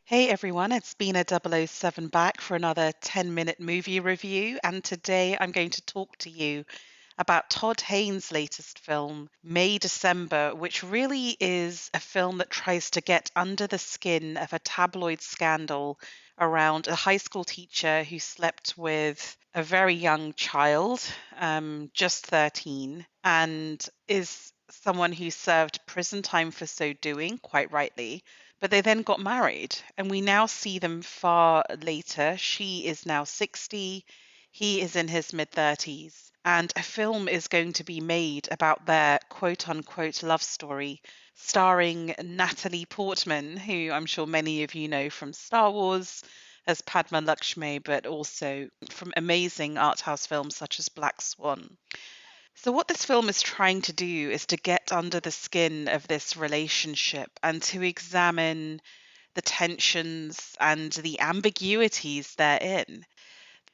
Hey everyone, it's B007 back for another 10-minute movie review, and today I'm going to talk to you about Todd Haynes' latest film, May December, which really is a film that tries to get under the skin of a tabloid scandal around a high school teacher who slept with a very young child, just 13, and is someone who served prison time for so doing, quite rightly. But they then got married, and we now see them far later. She is now 60, he is in his mid 30s, and a film is going to be made about their quote unquote love story, starring Natalie Portman, who I'm sure many of you know from Star Wars as Padma Lakshmi, but also from amazing art house films such as Black Swan. So, what this film is trying to do is to get under the skin of this relationship and to examine the tensions and the ambiguities therein.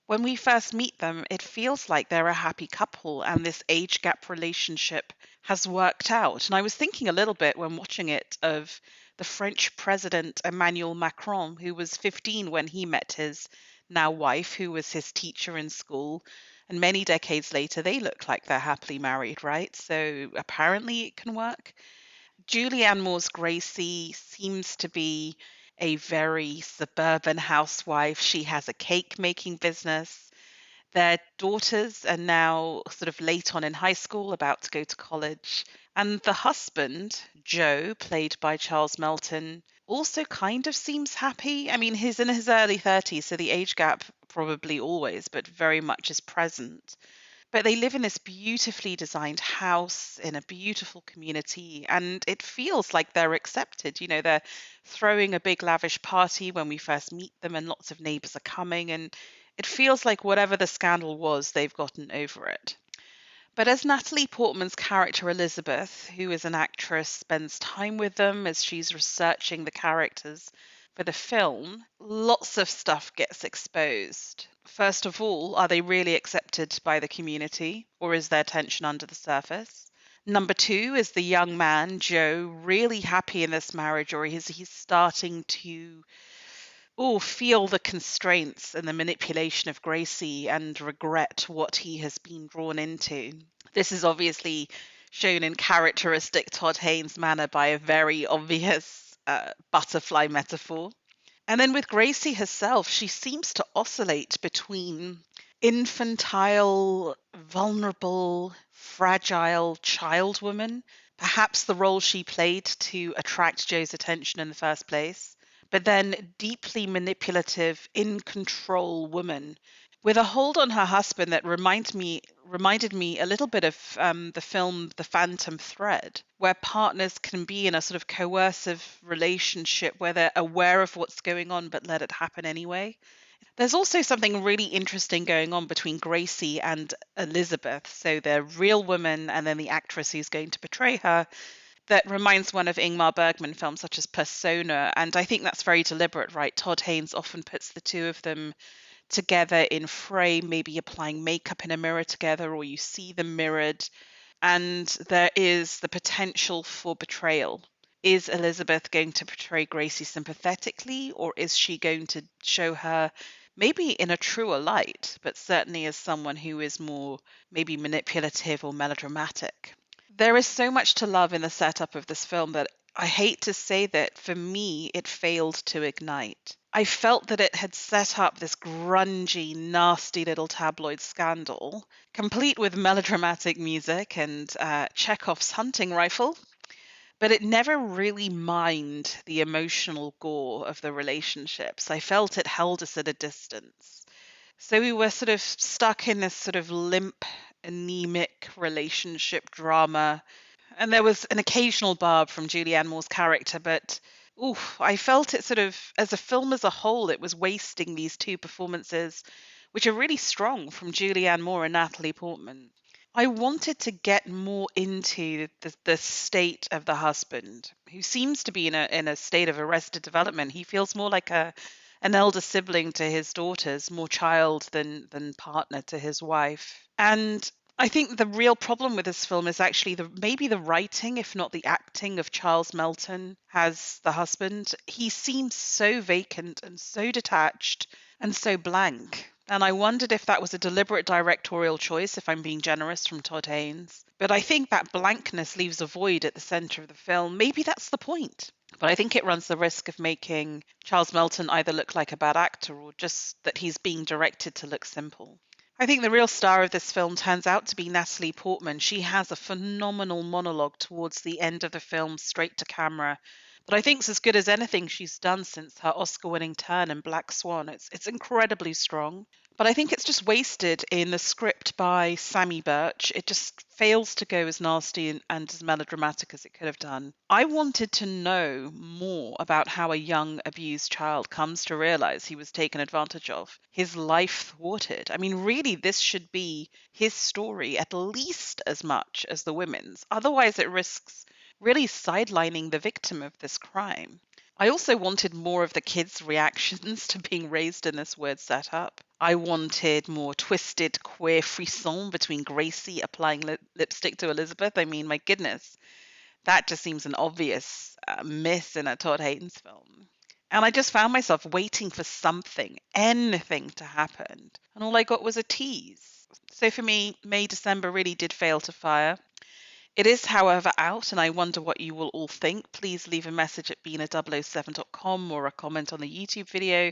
When we first meet them, it feels like they're a happy couple and this age gap relationship has worked out. And I was thinking a little bit when watching it of the French president Emmanuel Macron, who was 15 when he met his now wife, who was his teacher in school. And many decades later, they look like they're happily married, right? So apparently it can work. Julianne Moore's Gracie seems to be a very suburban housewife. She has a cake making business. Their daughters are now sort of late on in high school, about to go to college. And the husband, Joe, played by Charles Melton, also kind of seems happy. I mean, he's in his early 30s, so the age gap probably always, but very much is present. But they live in this beautifully designed house in a beautiful community, and it feels like they're accepted. You know, they're throwing a big lavish party when we first meet them, and lots of neighbors are coming, and it feels like whatever the scandal was, they've gotten over it. But as Natalie Portman's character Elizabeth, who is an actress, spends time with them as she's researching the characters for the film, lots of stuff gets exposed. First of all, are they really accepted by the community, or is there tension under the surface? Number two, is the young man, Joe, really happy in this marriage, or is he starting to feel the constraints and the manipulation of Gracie and regret what he has been drawn into? This is obviously shown in characteristic Todd Haynes manner by a very obvious butterfly metaphor. And then with Gracie herself, she seems to oscillate between infantile, vulnerable, fragile child woman, perhaps the role she played to attract Joe's attention in the first place, but then deeply manipulative, in control woman with a hold on her husband that reminded me a little bit of the film The Phantom Thread, where partners can be in a sort of coercive relationship where they're aware of what's going on but let it happen anyway. There's also something really interesting going on between Gracie and Elizabeth, so the real woman and then the actress who's going to portray her, that reminds one of Ingmar Bergman films such as Persona, and I think that's very deliberate, right? Todd Haynes often puts the two of them together in frame, maybe applying makeup in a mirror together, or you see them mirrored, and there is the potential for betrayal. Is Elizabeth going to portray Gracie sympathetically, or is she going to show her maybe in a truer light, but certainly as someone who is more maybe manipulative or melodramatic? There is so much to love in the setup of this film that I hate to say that for me, it failed to ignite. I felt that it had set up this grungy, nasty little tabloid scandal, complete with melodramatic music and Chekhov's hunting rifle, but it never really mined the emotional gore of the relationships. I felt it held us at a distance. So we were sort of stuck in this sort of limp, anemic relationship drama. And there was an occasional barb from Julianne Moore's character, but I felt it sort of, as a film as a whole, it was wasting these two performances, which are really strong from Julianne Moore and Natalie Portman. I wanted to get more into the state of the husband, who seems to be in a state of arrested development. He feels more like an elder sibling to his daughters, more child than partner to his wife. And I think the real problem with this film is actually maybe the writing, if not the acting, of Charles Melton as the husband. He seems so vacant and so detached and so blank. And I wondered if that was a deliberate directorial choice, if I'm being generous, from Todd Haynes. But I think that blankness leaves a void at the center of the film. Maybe that's the point. But I think it runs the risk of making Charles Melton either look like a bad actor or just that he's being directed to look simple. I think the real star of this film turns out to be Natalie Portman. She has a phenomenal monologue towards the end of the film, straight to camera, that I think's as good as anything she's done since her Oscar-winning turn in Black Swan. It's incredibly strong. But I think it's just wasted in the script by Sammy Birch. It just fails to go as nasty and as melodramatic as it could have done. I wanted to know more about how a young abused child comes to realize he was taken advantage of, his life thwarted. I mean, really, this should be his story at least as much as the women's. Otherwise, it risks really sidelining the victim of this crime. I also wanted more of the kids' reactions to being raised in this weird setup. I wanted more twisted queer frisson between Gracie applying lipstick to Elizabeth. I mean, my goodness, that just seems an obvious miss in a Todd Haynes film. And I just found myself waiting for something, anything to happen. And all I got was a tease. So for me, May December really did fail to fire. It is, however, out, and I wonder what you will all think. Please leave a message at b007.com or a comment on the YouTube video.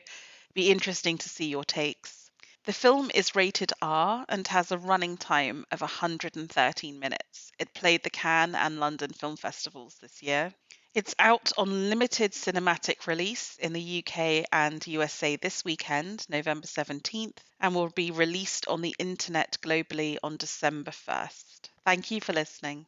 Be interesting to see your takes. The film is rated R and has a running time of 113 minutes. It played the Cannes and London film festivals this year. It's out on limited cinematic release in the UK and USA this weekend, November 17th, and will be released on the internet globally on December 1st. Thank you for listening.